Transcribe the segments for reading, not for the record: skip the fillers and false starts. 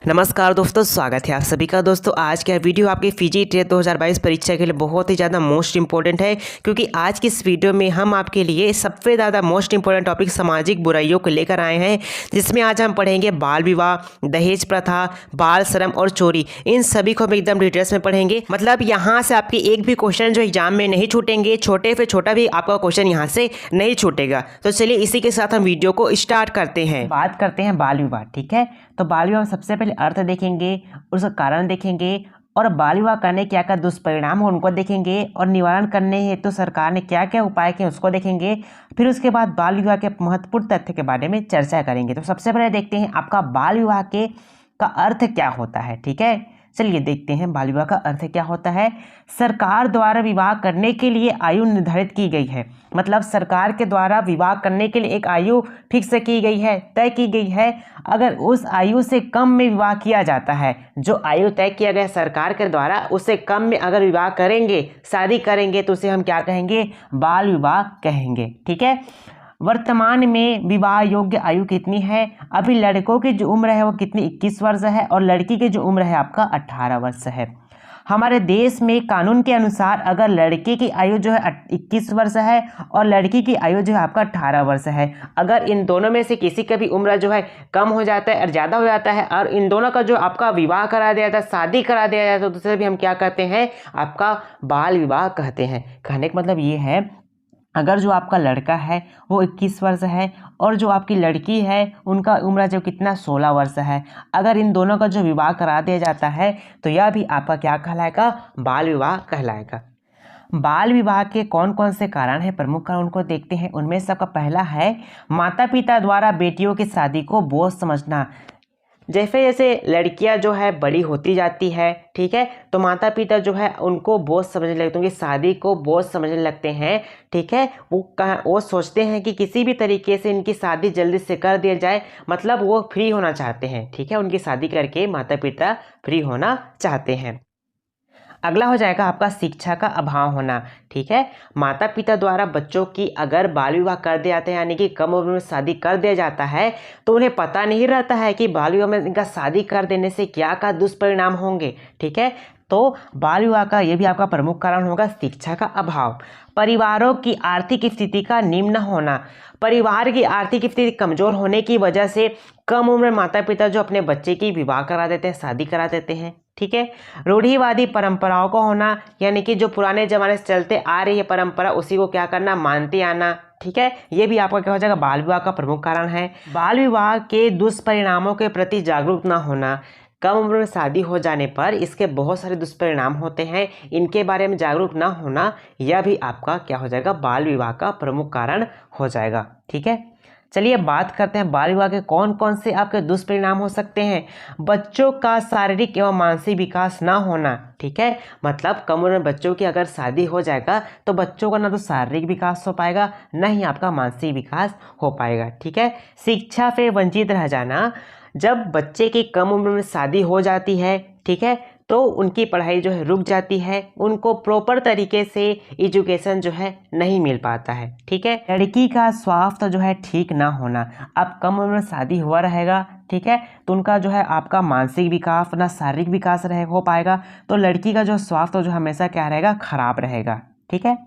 नमस्कार दोस्तों, स्वागत है आप सभी का। दोस्तों आज का वीडियो आपके फीजी टेट 2022 परीक्षा के लिए बहुत ही ज़्यादा मोस्ट इंपॉर्टेंट है, क्योंकि आज की इस वीडियो में हम आपके लिए सबसे ज़्यादा मोस्ट इंपॉर्टेंट टॉपिक सामाजिक बुराइयों को लेकर आए हैं, जिसमें आज हम पढ़ेंगे बाल विवाह, दहेज प्रथा, बाल श्रम और चोरी। इन सभी को हम एकदम डिटेल्स में पढ़ेंगे। मतलब यहाँ से आपके एक भी क्वेश्चन जो एग्जाम में नहीं छूटेंगे, छोटे से छोटा भी आपका क्वेश्चन यहाँ से नहीं छूटेगा। तो चलिए इसी के साथ हम वीडियो को स्टार्ट करते हैं। बात करते हैं बाल विवाह। ठीक है, तो बाल विवाह सबसे पहले अर्थ देखेंगे, उसका कारण देखेंगे और बाल विवाह करने क्या क्या दुष्परिणाम हो उनको देखेंगे और निवारण करने हेतु सरकार ने क्या क्या उपाय किए उसको देखेंगे। फिर उसके बाद बाल विवाह के महत्वपूर्ण तथ्य के बारे में चर्चा करेंगे। तो सबसे पहले देखते हैं आपका बाल विवाह का अर्थ क्या होता है। ठीक है, चलिए देखते हैं बाल विवाह का अर्थ क्या होता है। सरकार द्वारा विवाह करने के लिए आयु निर्धारित की गई है। मतलब सरकार के द्वारा विवाह करने के लिए एक आयु फिक्स की गई है, तय की गई है। अगर उस आयु से कम में विवाह किया जाता है, जो आयु तय किया गया सरकार के द्वारा, उससे कम में अगर विवाह करेंगे, शादी करेंगे, तो उसे हम क्या कहेंगे? बाल विवाह कहेंगे। ठीक है, वर्तमान में विवाह योग्य आयु कितनी है? अभी लड़कों की जो उम्र है वो कितनी? 21 वर्ष है और लड़की की जो उम्र है आपका 18 वर्ष है। हमारे देश में कानून के अनुसार अगर लड़के की आयु जो है 21 वर्ष है और लड़की की आयु जो है आपका 18 वर्ष है, अगर इन दोनों में से किसी का भी उम्र जो है कम हो जाता है और ज़्यादा हो जाता है और इन दोनों का जो आपका विवाह करा दिया जाता है, शादी करा दिया जाता है, तो उसे भी हम क्या कहते हैं? आपका बाल विवाह कहते हैं। कहने का मतलब ये है, अगर जो आपका लड़का है वो 21 वर्ष है और जो आपकी लड़की है उनका उम्र जो कितना 16 वर्ष है, अगर इन दोनों का जो विवाह करा दिया जाता है तो यह भी आपका क्या कहलाएगा? बाल विवाह कहलाएगा। बाल विवाह के कौन कौन से कारण हैं? प्रमुख कारण उनको देखते हैं। उनमें सबका पहला है माता पिता द्वारा बेटियों की शादी को बोझ समझना। जैसे जैसे लड़कियां जो है बड़ी होती जाती है, ठीक है, तो माता पिता जो है उनको बोझ समझने लगते हैं, उनकी शादी को बोझ समझने लगते हैं। ठीक है, वो सोचते हैं कि किसी भी तरीके से इनकी शादी जल्दी से कर दिया जाए। मतलब वो फ्री होना चाहते हैं। ठीक है, उनकी शादी करके माता पिता फ्री होना चाहते हैं। अगला हो जाएगा आपका शिक्षा का अभाव होना। ठीक है, माता पिता द्वारा बच्चों की अगर बाल विवाह कर दिया जाता है, यानी कि कम उम्र में शादी कर दिया जाता है, तो उन्हें पता नहीं रहता है कि बाल विवाह में इनका शादी कर देने से क्या क्या दुष्परिणाम होंगे। ठीक है, तो बाल विवाह का ये भी आपका प्रमुख कारण होगा शिक्षा का अभाव। परिवारों की आर्थिक स्थिति का निम्न होना। परिवार की आर्थिक स्थिति कमजोर होने की वजह से कम उम्र में माता पिता जो अपने बच्चे की विवाह करा देते हैं, शादी करा देते हैं। ठीक है, रूढ़िवादी परंपराओं को होना, यानी कि जो पुराने जमाने से चलते आ रही है परंपरा, उसी को क्या करना? मानते आना। ठीक है, ये भी आपका क्या हो जाएगा? बाल विवाह का प्रमुख कारण है। बाल विवाह के दुष्परिणामों के प्रति जागरूक ना होना। कम उम्र में शादी हो जाने पर इसके बहुत सारे दुष्परिणाम होते हैं, इनके बारे में जागरूक ना होना, यह भी आपका क्या हो जाएगा? बाल विवाह का प्रमुख कारण हो जाएगा। ठीक है, चलिए बात करते हैं बाल विवाह के कौन कौन से आपके दुष्परिणाम हो सकते हैं। बच्चों का शारीरिक एवं मानसिक विकास ना होना। ठीक है, मतलब कम उम्र में बच्चों की अगर शादी हो जाएगा तो बच्चों का ना तो शारीरिक विकास हो पाएगा, ना ही आपका मानसिक विकास हो पाएगा। ठीक है, शिक्षा से वंचित रह जाना। जब बच्चे की कम उम्र में शादी हो जाती है, ठीक है, तो उनकी पढ़ाई जो है रुक जाती है, उनको प्रॉपर तरीके से एजुकेशन जो है नहीं मिल पाता है। ठीक है, लड़की का स्वास्थ्य जो है ठीक ना होना। अब कम उम्र में शादी हुआ रहेगा, ठीक है, तो उनका जो है आपका मानसिक विकास ना शारीरिक विकास हो पाएगा, तो लड़की का जो स्वास्थ्य जो हमेशा क्या रहेगा? खराब रहेगा। ठीक है,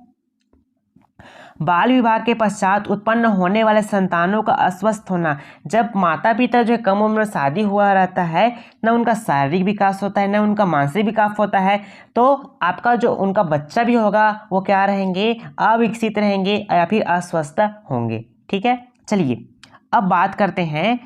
बाल विवाह के पश्चात उत्पन्न होने वाले संतानों का अस्वस्थ होना। जब माता पिता जो है कम उम्र में शादी हुआ रहता है, ना उनका शारीरिक विकास होता है, ना उनका मानसिक विकास होता है, तो आपका जो उनका बच्चा भी होगा वो क्या रहेंगे? अविकसित रहेंगे या फिर अस्वस्थ होंगे। ठीक है, चलिए अब बात करते हैं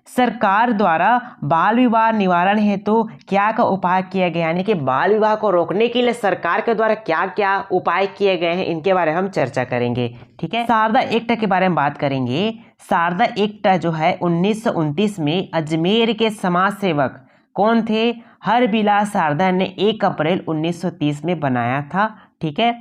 सरकार द्वारा बाल विवाह निवारण हेतु क्या का उपाय किया गया, यानी कि बाल विवाह को रोकने के लिए सरकार के द्वारा क्या क्या उपाय किए गए हैं, इनके बारे में हम चर्चा करेंगे। ठीक है, शारदा एक्ट के बारे में बात करेंगे। शारदा एक्ट जो है 1929 में अजमेर के समाज सेवक कौन थे? हरबिलास शारदा ने 1 अप्रैल 1930 में बनाया था। ठीक है,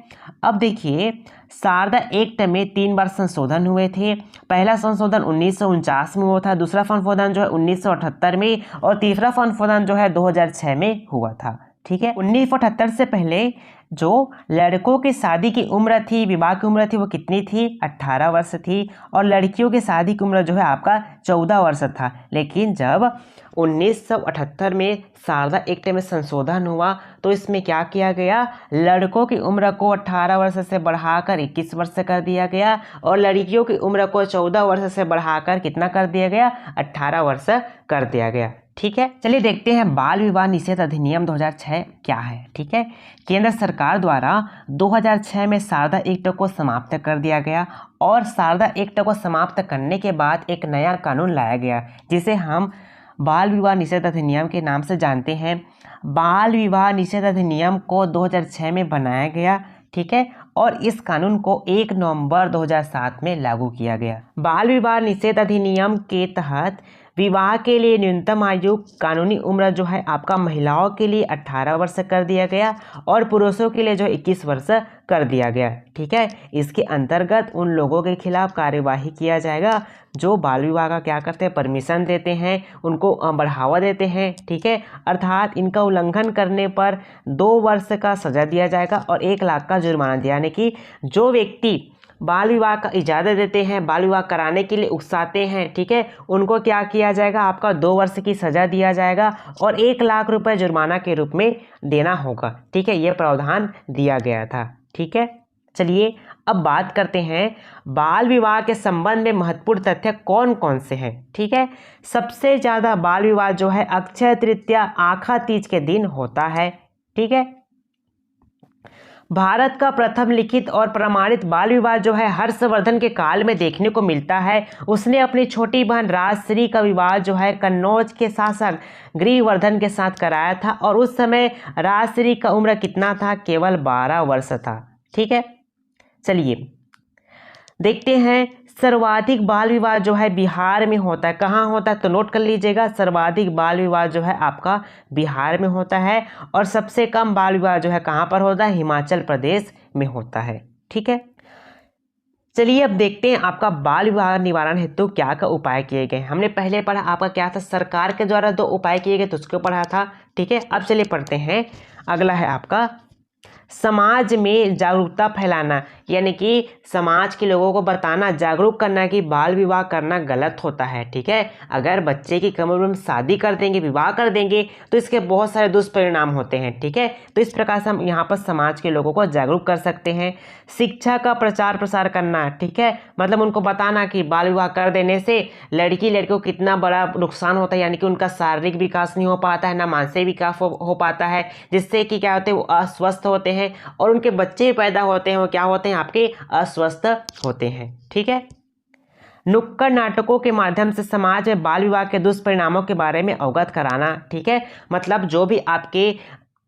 अब देखिए शारदा एक्ट में 3 बार संशोधन हुए थे। पहला संशोधन 1949 में हुआ था, दूसरा संशोधन जो है 1978 में और तीसरा संशोधन जो है 2006 में हुआ था। ठीक है। 1978 से पहले जो लड़कों की शादी की उम्र थी, विवाह की उम्र थी, वो कितनी थी? 18 वर्ष थी। और लड़कियों की शादी की उम्र जो है आपका 14 वर्ष था। लेकिन जब 1978 में शारदा एक्ट में संशोधन हुआ तो इसमें क्या किया गया? लड़कों की उम्र को 18 वर्ष से बढ़ाकर 21 वर्ष कर दिया गया और लड़कियों की उम्र को 14 वर्ष से बढ़ाकर कितना कर दिया गया? 18 वर्ष कर दिया गया। ठीक है, चलिए देखते हैं बाल विवाह निषेध अधिनियम 2006 क्या है। ठीक है, केंद्र सरकार द्वारा 2006 में शारदा एक्ट को समाप्त कर दिया गया और शारदा एक्ट को समाप्त करने के बाद एक नया कानून लाया गया जिसे हम बाल विवाह निषेध अधिनियम के नाम से जानते हैं। बाल विवाह निषेध अधिनियम को 2006 में बनाया गया। ठीक है, और इस कानून को 1 नवंबर 2007 में लागू किया गया। बाल विवाह निषेध अधिनियम के तहत विवाह के लिए न्यूनतम आयु कानूनी उम्र जो है आपका महिलाओं के लिए 18 वर्ष कर दिया गया और पुरुषों के लिए जो 21 वर्ष कर दिया गया। ठीक है, इसके अंतर्गत उन लोगों के खिलाफ कार्यवाही किया जाएगा जो बाल विवाह का क्या करते हैं? परमिशन देते हैं, उनको बढ़ावा देते हैं। ठीक है, अर्थात इनका उल्लंघन करने पर 2 वर्ष का सजा दिया जाएगा और 1 लाख का जुर्माना दिया। यानी कि जो व्यक्ति बाल विवाह का इजाज़त देते हैं, बाल विवाह कराने के लिए उकसाते हैं, ठीक है, उनको क्या किया जाएगा? आपका 2 वर्ष की सज़ा दिया जाएगा और 1 लाख रुपए जुर्माना के रूप में देना होगा। ठीक है, यह प्रावधान दिया गया था। ठीक है, चलिए अब बात करते हैं बाल विवाह के संबंध में महत्वपूर्ण तथ्य कौन कौन से हैं। ठीक है, सबसे ज़्यादा बाल विवाह जो है अक्षय तृतीया आखा तीज के दिन होता है। ठीक है, भारत का प्रथम लिखित और प्रमाणित बाल विवाह जो है हर्षवर्धन के काल में देखने को मिलता है। उसने अपनी छोटी बहन राजश्री का विवाह जो है कन्नौज के शासक ग्रीवर्धन के साथ कराया था और उस समय राजश्री का उम्र कितना था? केवल 12 वर्ष था। ठीक है, चलिए देखते हैं सर्वाधिक बाल विवाह जो है बिहार में होता है। कहाँ होता है? तो नोट कर लीजिएगा, सर्वाधिक बाल विवाह जो है आपका बिहार में होता है और सबसे कम बाल विवाह जो है कहाँ पर होता है? हिमाचल प्रदेश में होता है। ठीक है, चलिए अब देखते हैं आपका बाल विवाह निवारण हेतु क्या क्या उपाय किए गए। हमने पहले पढ़ा आपका क्या था? सरकार के द्वारा 2 उपाय किए गए तो उसको पढ़ा था। ठीक है, अब चलिए पढ़ते हैं। अगला है आपका समाज में जागरूकता फैलाना, यानी कि समाज के लोगों को बताना, जागरूक करना कि बाल विवाह करना गलत होता है। ठीक है, अगर बच्चे की कम उम्र में शादी कर देंगे, विवाह कर देंगे तो इसके बहुत सारे दुष्परिणाम होते हैं। ठीक है, तो इस प्रकार से हम यहाँ पर समाज के लोगों को जागरूक कर सकते हैं। शिक्षा का प्रचार प्रसार करना, ठीक है, मतलब उनको बताना कि बाल विवाह कर देने से लड़कियों को कितना बड़ा नुकसान होता है, यानी कि उनका शारीरिक विकास नहीं हो पाता है, ना मानसिक विकास हो पाता है, जिससे कि क्या होते हैं? वो अस्वस्थ होते हैं और उनके बच्चे पैदा होते हैं वो क्या होते हैं? आपके अस्वस्थ होते हैं। ठीक है, नुक्कड़ नाटकों के माध्यम से समाज में बाल विवाह के दुष्परिणामों के बारे में अवगत कराना। ठीक है, मतलब जो भी आपके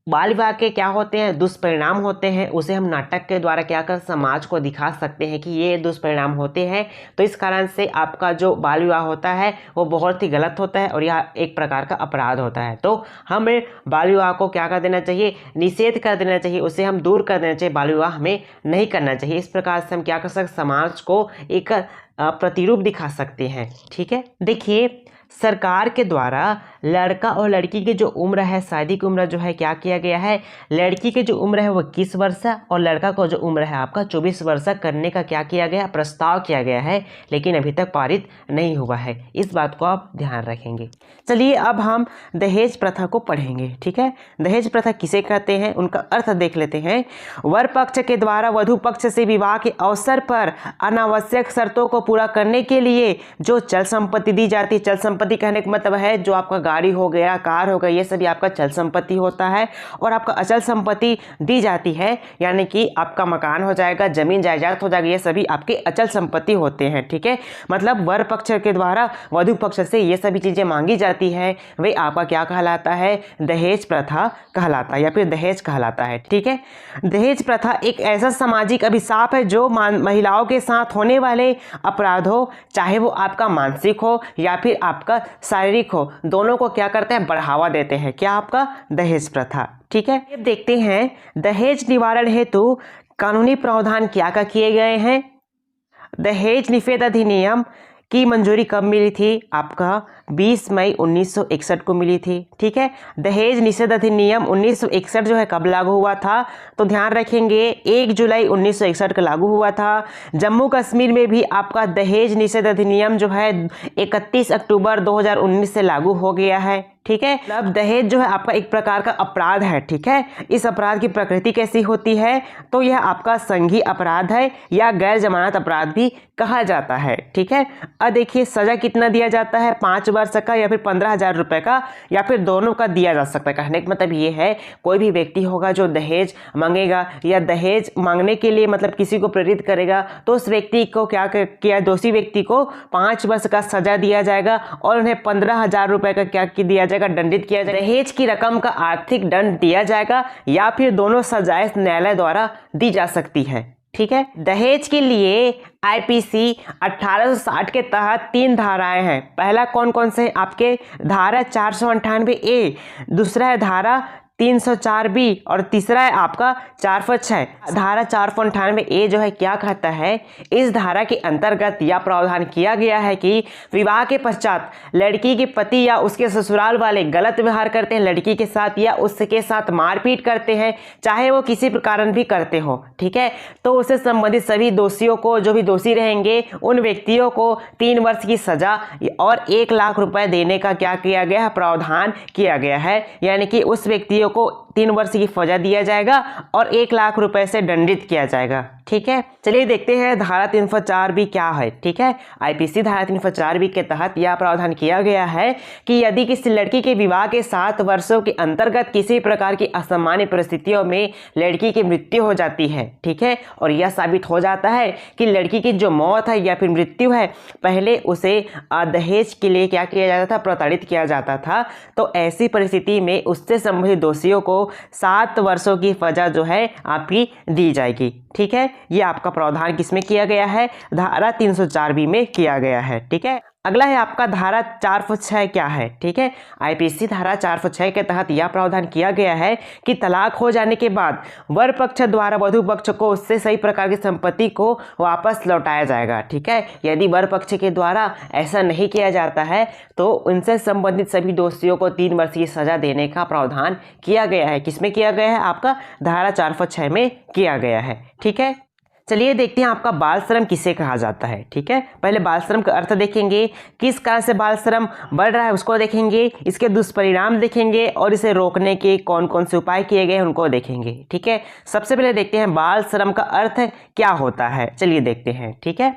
बाल विवाह के क्या होते हैं? दुष्परिणाम होते हैं, उसे हम नाटक के द्वारा क्या कर समाज को दिखा सकते हैं कि ये दुष्परिणाम होते हैं। तो इस कारण से आपका जो बाल विवाह होता है वो बहुत ही गलत होता है और यह एक प्रकार का अपराध होता है। तो हमें बाल विवाह को क्या कर देना चाहिए? निषेध कर देना चाहिए, उसे हम दूर कर देना चाहिए। बाल विवाह हमें नहीं करना चाहिए। इस प्रकार से हम क्या कर सकते? समाज को एक प्रतिरूप दिखा सकते हैं। ठीक है, देखिए सरकार के द्वारा लड़का और लड़की की जो उम्र है, शादी की उम्र जो है क्या किया गया है? लड़की की जो उम्र है वो 21 वर्ष और लड़का को जो उम्र है आपका 24 वर्ष करने का क्या किया गया? प्रस्ताव किया गया है, लेकिन अभी तक पारित नहीं हुआ है। इस बात को आप ध्यान रखेंगे। चलिए अब हम दहेज प्रथा को पढ़ेंगे। ठीक है, दहेज प्रथा किसे कहते हैं, उनका अर्थ देख लेते हैं। वर पक्ष के द्वारा वधु पक्ष से विवाह के अवसर पर अनावश्यक शर्तों को पूरा करने के लिए जो चल संपत्ति दी जाती है, चल संपत्ति कहने का मतलब है जो आपका गाड़ी हो गया, कार हो गया, ये सभी आपका चल संपत्ति होता है। और आपका अचल संपत्ति दी जाती है, यानी कि आपका मकान हो जाएगा, जमीन जायदाद हो जाएगा, ये सभी आपके अचल संपत्ति होते हैं। ठीक है, मतलब वर पक्ष के द्वारा वधु पक्ष से ये सभी चीजें मांगी जाती है, वे आपका क्या कहलाता है? दहेज प्रथा कहलाता है या फिर दहेज कहलाता है। ठीक है, दहेज प्रथा एक ऐसा सामाजिक अभिशाप है जो महिलाओं के साथ होने वाले अपराध हो, चाहे वो आपका मानसिक हो या फिर आपका शारीरिक हो, दोनों को क्या करते हैं? बढ़ावा देते हैं। क्या? आपका दहेज प्रथा। ठीक है, अब देखते हैं दहेज निवारण हेतु कानूनी प्रावधान क्या क्या किए गए हैं। दहेज निषेध अधिनियम की मंजूरी कब मिली थी? आपका 20 मई 1961 को मिली थी। ठीक है। दहेज निषेध अधिनियम 1961 जो है कब लागू हुआ था? तो ध्यान रखेंगे 1 जुलाई 1961 को लागू हुआ था। जम्मू कश्मीर में भी आपका दहेज निषेध अधिनियम जो है 31 अक्टूबर 2019 से लागू हो गया है। ठीक है। अब दहेज जो है आपका एक प्रकार का अपराध है। ठीक है। इस अपराध की प्रकृति कैसी होती है? तो यह आपका संघीय अपराध है या गैर जमानत अपराध भी कहा जाता है। ठीक है। अब देखिए सजा कितना दिया जाता है? 5 वर्ष का या फिर 15,000 रुपए का या फिर दोनों का दिया जा सकता है। कहने का मतलब ये है कोई भी व्यक्ति होगा जो दहेज मांगेगा या दहेज मांगने के लिए मतलब किसी को प्रेरित करेगा तो उस व्यक्ति को क्या किया, दोषी व्यक्ति को 5 वर्ष का सजा दिया जाएगा और उन्हें 15,000 रुपए का क्या दिया जाएगा? दंडित किया जाएगा। दहेज की रकम का आर्थिक दंड दिया जाएगा या फिर दोनों सजाएं न्यायालय द्वारा दी जा सकती है। ठीक है। दहेज के लिए आईपीसी 1860 के तहत 3 धाराएं हैं। पहला कौन कौन से? आपके धारा 498A, दूसरा है धारा 304B और तीसरा है आपका 406। धारा 498A जो है क्या कहता है? इस धारा के अंतर्गत यह प्रावधान किया गया है कि विवाह के पश्चात लड़की के पति या उसके ससुराल वाले गलत व्यवहार करते हैं लड़की के साथ या उसके साथ मारपीट करते हैं, चाहे वो किसी कारण भी करते हो। ठीक है। तो उससे संबंधित सभी दोषियों को, जो भी दोषी रहेंगे उन व्यक्तियों को 3 वर्ष की सजा और 1 लाख रुपए देने का क्या किया गया है? प्रावधान किया गया है। यानी कि उस व्यक्तियों को 3 वर्ष की सजा दिया जाएगा और 1 लाख रुपए से दंडित किया जाएगा। ठीक है। चलिए देखते हैं धारा 304B क्या है। ठीक है। आईपीसी धारा 304B के तहत यह प्रावधान किया गया है कि यदि किसी लड़की के विवाह के 7 वर्षों के अंतर्गत किसी प्रकार की असामान्य परिस्थितियों में लड़की की मृत्यु हो जाती है, ठीक है, और यह साबित हो जाता है कि लड़की की जो मौत है या फिर मृत्यु है, पहले उसे दहेज के लिए क्या किया जाता था? प्रताड़ित किया जाता था। तो ऐसी परिस्थिति में उससे संबंधित दोषियों को 7 वर्षों की सजा जो है आपकी दी जाएगी। ठीक है। ये आपका प्रावधान किसमें किया गया है? धारा 304B में किया गया है। ठीक है। अगला है आपका धारा 406 क्या है? ठीक है। आईपीसी धारा 406 के तहत यह प्रावधान किया गया है कि तलाक हो जाने के बाद वर पक्ष द्वारा वधु पक्ष को उससे सही प्रकार की संपत्ति को वापस लौटाया जाएगा। ठीक है। यदि वर पक्ष के द्वारा ऐसा नहीं किया जाता है तो उनसे संबंधित सभी दोषियों को 3 वर्ष की सजा देने का प्रावधान किया गया है। किसमें किया गया है? आपका धारा 406 में किया गया है। ठीक है। चलिए देखते हैं आपका बाल श्रम किसे कहा जाता है। ठीक है। पहले बाल श्रम का अर्थ देखेंगे, किस कारण से बाल श्रम बढ़ रहा है उसको देखेंगे, इसके दुष्परिणाम देखेंगे और इसे रोकने के कौन कौन से उपाय किए गए हैं उनको देखेंगे। ठीक है। सबसे पहले देखते हैं बाल श्रम का अर्थ क्या होता है। चलिए देखते हैं। ठीक है।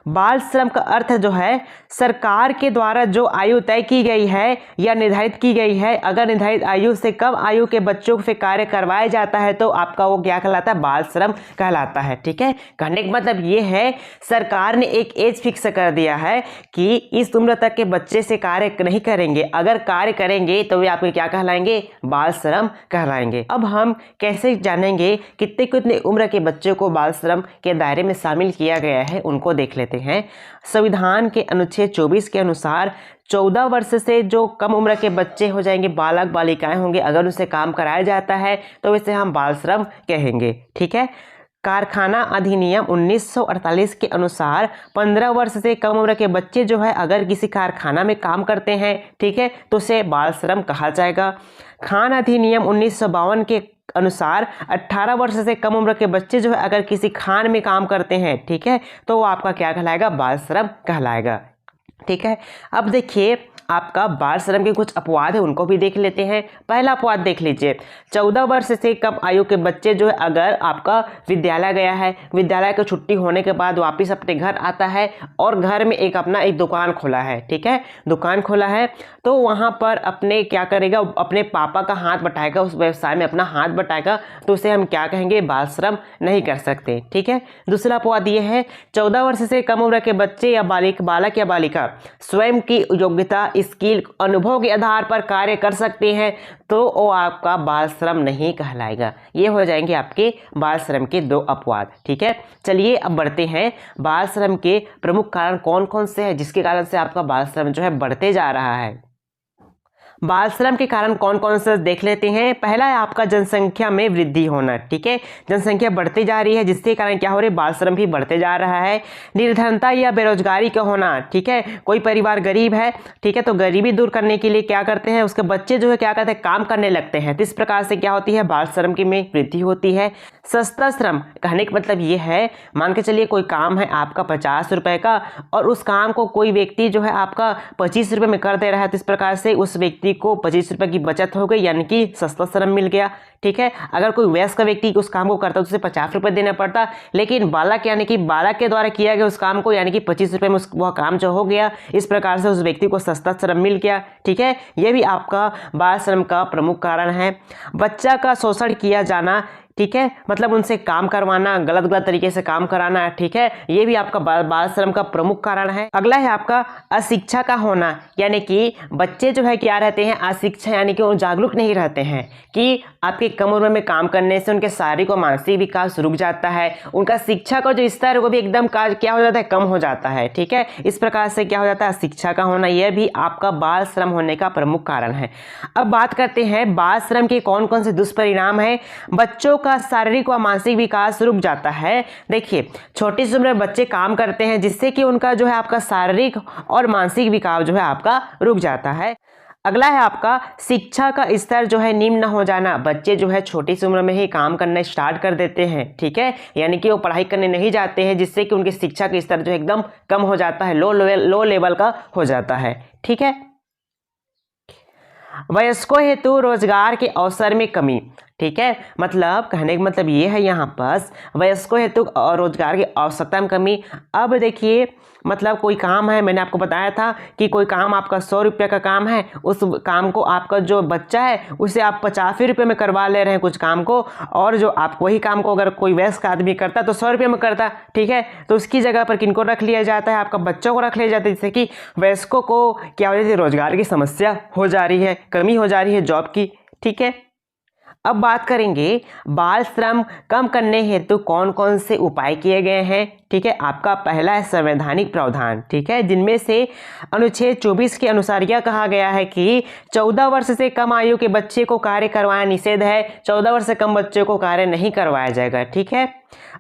बाल श्रम का अर्थ जो है सरकार के द्वारा जो आयु तय की गई है या निर्धारित की गई है, अगर निर्धारित आयु से कम आयु के बच्चों से कार्य करवाया जाता है तो आपका वो क्या कहलाता है? बाल श्रम कहलाता है। ठीक है। कहने का मतलब ये है सरकार ने एक एज फिक्स कर दिया है कि इस उम्र तक के बच्चे से कार्य नहीं करेंगे, अगर कार्य करेंगे तो वे आपके क्या कहलाएंगे? बाल श्रम कहलाएंगे। अब हम कैसे जानेंगे कितने कितने उम्र के बच्चों को बाल श्रम के दायरे में शामिल किया गया है, उनको देख लेते हैं। संविधान के अनुच्छेद 24 के अनुसार 14 वर्ष से जो कम उम्र के बच्चे हो जाएंगे, बालक बालिकाएं होंगे, अगर उनसे काम कराया जाता है तो इसे हम बाल श्रम कहेंगे। ठीक है। कारखाना अधिनियम 1948 के अनुसार 15 वर्ष से कम उम्र के बच्चे जो है अगर किसी कारखाना में काम करते हैं, ठीक है, तो उसे बाल श्रम कहा जाएगा। खान अधिनियम 1952 के अनुसार 18 वर्ष से कम उम्र के बच्चे जो है अगर किसी खान में काम करते हैं, ठीक है, तो वो आपका क्या कहलाएगा? बाल श्रम कहलाएगा। ठीक है। अब देखिए आपका बाल श्रम के कुछ अपवाद है, उनको भी देख लेते हैं। पहला अपवाद देख लीजिए, 14 वर्ष से कम आयु के बच्चे जो है अगर आपका विद्यालय गया है, विद्यालय की छुट्टी होने के बाद वापस अपने घर आता है और घर में अपना एक दुकान खोला है, ठीक है, दुकान खोला है, तो वहाँ पर अपने क्या करेगा? अपने पापा का हाथ बटाएगा, उस व्यवसाय में अपना हाथ बटाएगा, तो उसे हम क्या कहेंगे? बाल श्रम नहीं कर सकते। ठीक है। दूसरा अपवाद ये है, 14 वर्ष से कम उम्र के बच्चे या बालक या बालिका स्वयं की योग्यता, स्किल, अनुभव के आधार पर कार्य कर सकते हैं, तो वो आपका बाल श्रम नहीं कहलाएगा। ये हो जाएंगे आपके बाल श्रम के 2 अपवाद। ठीक है। चलिए अब बढ़ते हैं, बाल श्रम के प्रमुख कारण कौन कौन से हैं जिसके कारण से आपका बाल श्रम जो है बढ़ते जा रहा है। बाल श्रम के कारण कौन कौन से देख लेते हैं। पहला है आपका जनसंख्या में वृद्धि होना, ठीक है, जनसंख्या बढ़ती जा रही है जिसके कारण क्या हो रही है, बाल श्रम भी बढ़ते जा रहा है। निर्धनता या बेरोजगारी का होना, ठीक है, कोई परिवार गरीब है, ठीक है, तो गरीबी दूर करने के लिए क्या करते हैं, उसके बच्चे जो है क्या करते हैं, काम करने लगते हैं, तो इस प्रकार से क्या होती है, बाल श्रम की में वृद्धि होती है। सस्ता श्रम कहने का मतलब ये है, मान के चलिए कोई काम है आपका 50 रुपए का और उस काम को कोई व्यक्ति जो है आपका 25 रुपए में कर दे रहा है, तो इस प्रकार से उस व्यक्ति को 25 रुपए की बचत हो गई, यानी कि सस्ता श्रम मिल गया, ठीक है। अगर कोई वयस्क व्यक्ति उस काम को करता है तो उसे 50 रुपए देना पड़ता, लेकिन बालक यानी कि बालक के द्वारा किया गया उस काम को यानी कि 25 रुपए में वह काम जो हो गया, इस प्रकार से उस व्यक्ति को सस्ता श्रम मिल गया, ठीक है। यह भी आपका बाल श्रम का प्रमुख कारण है। बच्चा का शोषण किया जाना, ठीक है, मतलब उनसे काम करवाना, गलत गलत तरीके से काम कराना, ठीक है, ये भी आपका बाल श्रम का प्रमुख कारण है। अगला है आपका अशिक्षा का होना, यानी कि बच्चे जो है क्या रहते हैं, अशिक्षा यानी कि वो जागरूक नहीं रहते हैं, कि आपके कम उम्र में काम करने से उनके शारीरिक और मानसिक विकास रुक जाता है, उनका शिक्षा का जो स्तर है वो भी एकदम क्या हो जाता है, कम हो जाता है, ठीक है। इस प्रकार से क्या हो जाता है, शिक्षा का होना, यह भी आपका बाल श्रम होने का प्रमुख कारण है। अब बात करते हैं बाल श्रम के कौन कौन से दुष्परिणाम है। बच्चों का शारीरिक व मानसिक विकास रुक जाता है। देखिए, छोटी सी उम्र में बच्चे काम करते हैं जिससे कि उनका जो है आपका शारीरिक और मानसिक विकास जो है आपका रुक जाता है। अगला है आपका शिक्षा का स्तर जो है निम्न हो जाना। बच्चे जो है छोटी सी उम्र में ही काम करना स्टार्ट कर देते हैं, ठीक है, यानी कि वो पढ़ाई करने नहीं जाते हैं, जिससे कि उनकी शिक्षा का स्तर जो है एकदम कम हो जाता है, लो लेवल का हो जाता है, ठीक है। वयस्कों हेतु रोजगार के अवसर में कमी, ठीक है, मतलब कहने का मतलब ये है यहाँ पर वयस्कों हेतु रोजगार की आवश्यकता में कमी। अब देखिए, मतलब कोई काम है, मैंने आपको बताया था कि कोई काम आपका 100 रुपये का काम है, उस काम को आपका जो बच्चा है उसे आप 50 रुपये में करवा ले रहे हैं कुछ काम को, और जो आप वही काम को अगर कोई वयस्क आदमी करता तो 100 रुपये में करता, ठीक है, तो उसकी जगह पर किनको रख लिया जाता है, आपका बच्चों को रख लिया जाता है, जिससे कि वयस्कों को क्या हो जाती है, रोजगार की समस्या हो जा रही है, कमी हो जा रही है जॉब की, ठीक है। अब बात करेंगे बाल श्रम कम करने हेतु कौन कौन से उपाय किए गए हैं, ठीक है। आपका पहला है संवैधानिक प्रावधान, ठीक है, जिनमें से अनुच्छेद 24 के अनुसार यह कहा गया है कि 14 वर्ष से कम आयु के बच्चे को कार्य करवाना निषेध है, 14 वर्ष से कम बच्चे को कार्य नहीं करवाया जाएगा, ठीक है।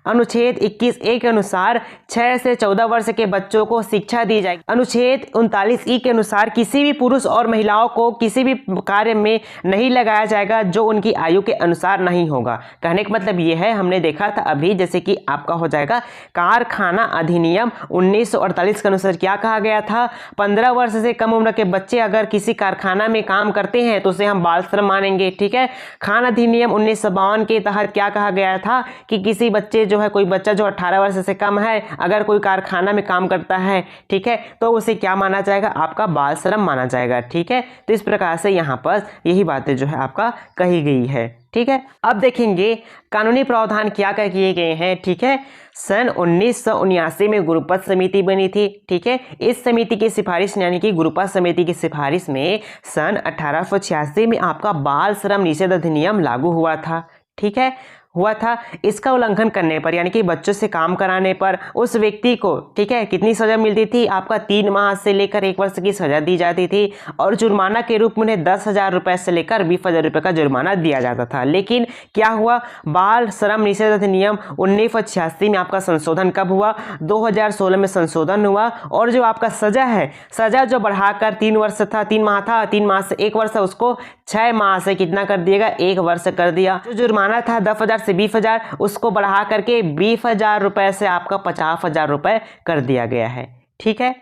अनुच्छेद 21A के अनुसार 6 से 14 वर्ष के बच्चों को शिक्षा दी जाएगी। अनुच्छेद 39E के अनुसार किसी भी पुरुष और महिलाओं को किसी भी कार्य में नहीं लगाया जाएगा जो उनकी आयु के अनुसार नहीं होगा। कहने का मतलब ये है, हमने देखा था अभी, जैसे कि आपका हो जाएगा कारखाना अधिनियम 1948 के अनुसार क्या कहा गया था, 15 वर्ष से कम उम्र के बच्चे अगर किसी कारखाना में काम करते हैं तो उसे हम बाल श्रम मानेंगे, ठीक है। खान अधिनियम 1952 के तहत क्या कहा गया था कि किसी बच्चे जो है, कोई बच्चा जो 18 वर्ष से कम है अगर कोई कारखाना में काम करता है, ठीक है, तो उसे क्या माना जाएगा, आपका बाल श्रम माना जाएगा, ठीक है। तो इस प्रकार से यहाँ पर यही बातें जो है आपका कही गई है, ठीक है। अब देखेंगे कानूनी प्रावधान क्या क्या किए गए हैं, ठीक है। सन 1979 में गुरुपथ समिति बनी थी, ठीक है। इस समिति की सिफारिश यानी कि गुरुपथ समिति की सिफारिश में सन 1886 में आपका बाल श्रम निषेध अधिनियम लागू हुआ था, ठीक है, हुआ था। इसका उल्लंघन करने पर यानी कि बच्चों से काम कराने पर उस व्यक्ति को, ठीक है, कितनी सजा मिलती थी, आपका 3 माह से लेकर 1 वर्ष की सजा दी जाती थी, और जुर्माना के रूप में उन्हें 10,000 रुपये से लेकर 20,000 रुपये का जुर्माना दिया जाता था। लेकिन क्या हुआ, बाल श्रम निषेध अधिनियम 1986 में आपका संशोधन कब हुआ, 2016 में संशोधन हुआ, और जो आपका सजा है, सजा जो बढ़ाकर 3 वर्ष था, 3 माह था, 3 माह से 1 वर्ष, उसको 6 माह से कितना कर दिएगा, 1 वर्ष कर दिया। जो जुर्माना था 10,000 से 20,000, उसको बढ़ा करके 20,000 रुपए से आपका 50,000 रुपए कर दिया गया है, ठीक है।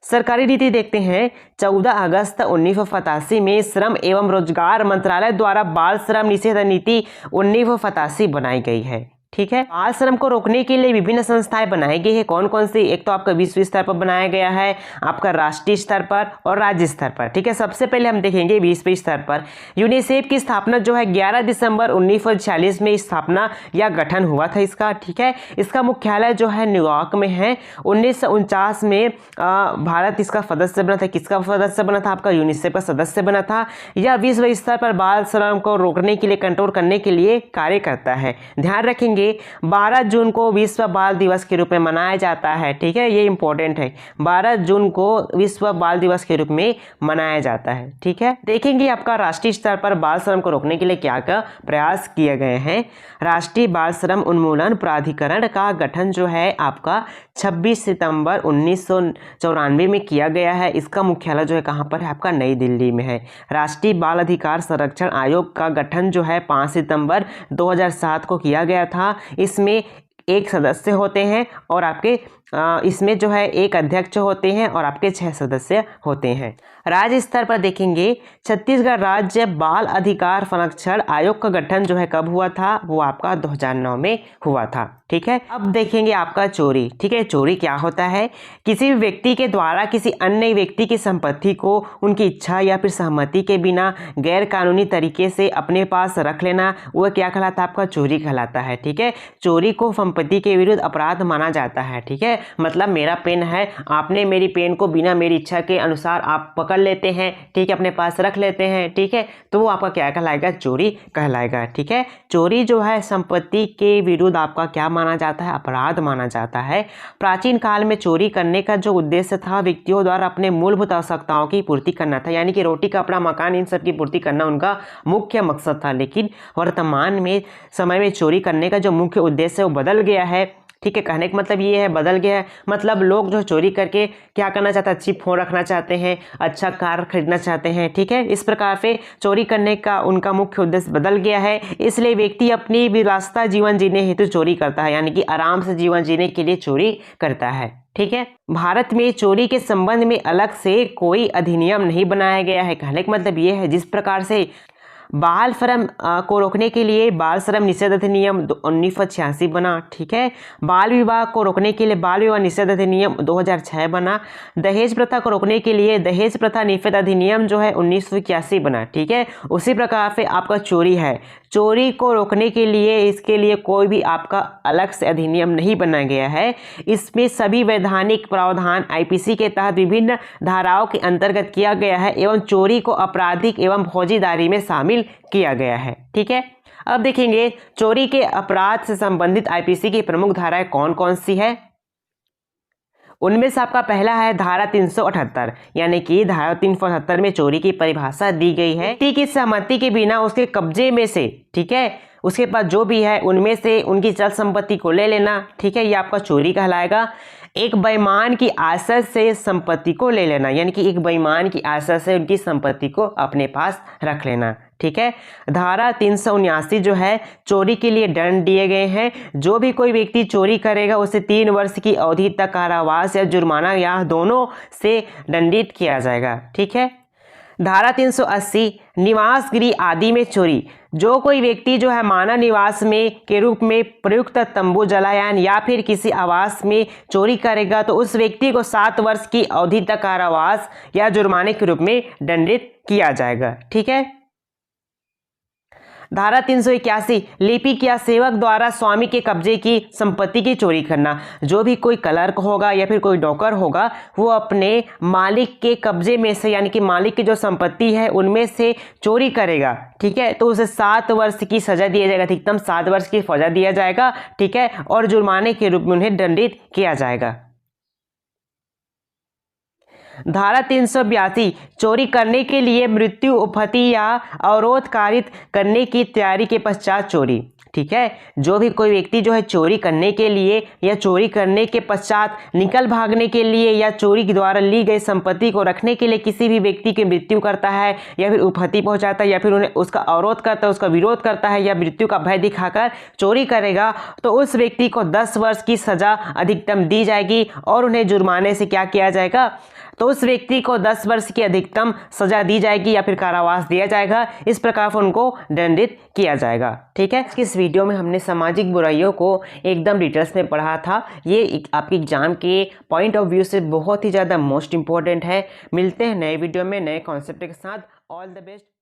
सरकारी नीति देखते हैं। 14 अगस्त 1985 में श्रम एवं रोजगार मंत्रालय द्वारा बाल श्रम निषेध नीति 1985 बनाई गई है, ठीक है। बाल श्रम को रोकने के लिए विभिन्न संस्थाएं बनाई गई है। कौन कौन सी, एक तो आपका विश्व स्तर पर बनाया गया है, आपका राष्ट्रीय स्तर पर और राज्य स्तर पर, ठीक है। सबसे पहले हम देखेंगे विश्व स्तर पर। यूनिसेफ की स्थापना जो है 11 दिसंबर 1946 में स्थापना या गठन हुआ था इसका, ठीक है। इसका मुख्यालय जो है न्यूयॉर्क में है। 1949 में भारत इसका सदस्य बना था। किसका सदस्य बना था, आपका यूनिसेफ का सदस्य बना था। यह विश्व स्तर पर बाल श्रम को रोकने के लिए, कंट्रोल करने के लिए कार्य करता है। ध्यान रखेंगे देखेंगे 12 जून को विश्व बाल दिवस के रूप में मनाया जाता है। ठीक है, ये इंपॉर्टेंट है, 12 जून को विश्व बाल दिवस के रूप में मनाया जाता है। ठीक है, देखेंगे आपका राष्ट्रीय स्तर पर बाल श्रम को रोकने के लिए क्या क्या प्रयास किए गए हैं। राष्ट्रीय बाल श्रम उन्मूलन प्राधिकरण का गठन जो है आपका 26 सितंबर 1994 में किया गया है। इसका मुख्यालय जो है कहाँ पर है, आपका नई दिल्ली में है। राष्ट्रीय बाल अधिकार संरक्षण आयोग का गठन जो है 5 सितंबर 2007 को किया गया था। इसमें एक सदस्य होते हैं और आपके इसमें जो है एक अध्यक्ष होते हैं और आपके 6 सदस्य होते हैं। राज्य स्तर पर देखेंगे छत्तीसगढ़ राज्य बाल अधिकार संरक्षण आयोग का गठन जो है कब हुआ था, वो आपका 2009 में हुआ था। ठीक है, अब देखेंगे आपका चोरी। ठीक है, चोरी क्या होता है, किसी भी व्यक्ति के द्वारा किसी अन्य व्यक्ति की संपत्ति को उनकी इच्छा या फिर सहमति के बिना गैर कानूनी तरीके से अपने पास रख लेना, वह क्या कहलाता है, आपका चोरी कहलाता है। ठीक है, चोरी को संपत्ति के विरुद्ध अपराध माना जाता है। ठीक है, मतलब मेरा पेन है, आपने मेरी पेन को बिना मेरी इच्छा के अनुसार आप पकड़ लेते हैं, ठीक है, अपने पास रख लेते हैं, ठीक है, तो वो आपका क्या कहलाएगा, चोरी कहलाएगा। ठीक है, चोरी जो है संपत्ति के विरुद्ध आपका क्या माना जाता है, अपराध माना जाता है। प्राचीन काल में चोरी करने का जो उद्देश्य था, व्यक्तियों द्वारा अपने मूलभूत आवश्यकताओं की पूर्ति करना था, यानी कि रोटी कपड़ा मकान इन सब की पूर्ति करना उनका मुख्य मकसद था। लेकिन वर्तमान में समय में चोरी करने का जो मुख्य उद्देश्य है वो बदल गया है। ठीक है, कहने का मतलब ये है बदल गया है, मतलब लोग जो चोरी करके क्या करना चाहते हैं, अच्छी फोन रखना चाहते हैं, अच्छा कार खरीदना चाहते हैं। ठीक है, इस प्रकार से चोरी करने का उनका मुख्य उद्देश्य बदल गया है। इसलिए व्यक्ति अपनी विलासिता जीवन जीने हेतु चोरी करता है, यानी कि आराम से जीवन जीने के लिए चोरी करता है। ठीक है, भारत में चोरी के संबंध में अलग से कोई अधिनियम नहीं बनाया गया है। कहने का मतलब ये है, जिस प्रकार से बाल श्रम को रोकने के लिए बाल श्रम निषेध अधिनियम 1986 बना। ठीक है, बाल विवाह को रोकने के लिए बाल विवाह निषेध अधिनियम 2006 बना। दहेज प्रथा को रोकने के लिए दहेज प्रथा निषेध अधिनियम जो है 1981 बना। ठीक है, उसी प्रकार से आपका चोरी है, चोरी को रोकने के लिए इसके लिए कोई भी आपका अलग से अधिनियम नहीं बनाया गया है। इसमें सभी वैधानिक प्रावधान आईपीसी के तहत विभिन्न धाराओं के अंतर्गत किया गया है एवं चोरी को आपराधिक एवं फौजीदारी में शामिल किया गया है। ठीक है, अब देखेंगे चोरी के अपराध से संबंधित आईपीसी की प्रमुख धाराएं कौन कौन सी है। उनमें से आपका पहला है धारा 378, यानी कि धारा 378 में चोरी की परिभाषा दी गई है, व्यक्ति की सहमति के बिना उसके कब्जे में से, ठीक है, उसके पास जो भी है उनमें से उनकी चल संपत्ति को ले लेना। ठीक है, ये आपका चोरी कहलाएगा। एक बेईमान की आशा से संपत्ति को ले लेना, यानी कि एक बेईमान की आशा से उनकी संपत्ति को अपने पास रख लेना। ठीक है, धारा 379 जो है चोरी के लिए दंड दिए गए हैं। जो भी कोई व्यक्ति चोरी करेगा उसे 3 वर्ष की अवधि तक कारावास या जुर्माना या दोनों से दंडित किया जाएगा। ठीक है, धारा 380 निवास गृह आदि में चोरी, जो कोई व्यक्ति जो है मानव निवास में के रूप में प्रयुक्त तंबू जलायान या फिर किसी आवास में चोरी करेगा तो उस व्यक्ति को 7 वर्ष की अवधि तक कारावास या जुर्माने के रूप में दंडित किया जाएगा। ठीक है, धारा 381 लिपिक या सेवक द्वारा स्वामी के कब्जे की संपत्ति की चोरी करना, जो भी कोई क्लर्क होगा या फिर कोई नौकर होगा वो अपने मालिक के कब्जे में से, यानी कि मालिक की जो संपत्ति है उनमें से चोरी करेगा, ठीक है, तो उसे 7 वर्ष की सजा दिया जाएगा, अधिकतम 7 वर्ष की सजा दिया जाएगा। ठीक है, और जुर्माने के रूप में उन्हें दंडित किया जाएगा। धारा 382 चोरी करने के लिए मृत्यु उपहति या अवरोध कारित करने की तैयारी के पश्चात चोरी। ठीक है, जो भी कोई व्यक्ति जो है चोरी करने के लिए या चोरी करने के पश्चात निकल भागने के लिए या चोरी के द्वारा ली गई संपत्ति को रखने के लिए किसी भी व्यक्ति की मृत्यु करता है या फिर उपहति पहुंचाता है या फिर उन्हें उसका अवरोध करता है, उसका विरोध करता है या मृत्यु का भय दिखाकर चोरी करेगा तो उस व्यक्ति को 10 वर्ष की सजा अधिकतम दी जाएगी और उन्हें जुर्माने से क्या किया जाएगा, तो उस व्यक्ति को 10 वर्ष की अधिकतम सजा दी जाएगी या फिर कारावास दिया जाएगा। इस प्रकार से उनको दंडित किया जाएगा। ठीक है, इस वीडियो में हमने सामाजिक बुराइयों को एकदम डिटेल्स में पढ़ा था। ये आपके एग्जाम के पॉइंट ऑफ व्यू से बहुत ही ज़्यादा मोस्ट इंपॉर्टेंट है। मिलते हैं नए वीडियो में नए कॉन्सेप्ट के साथ। All the best.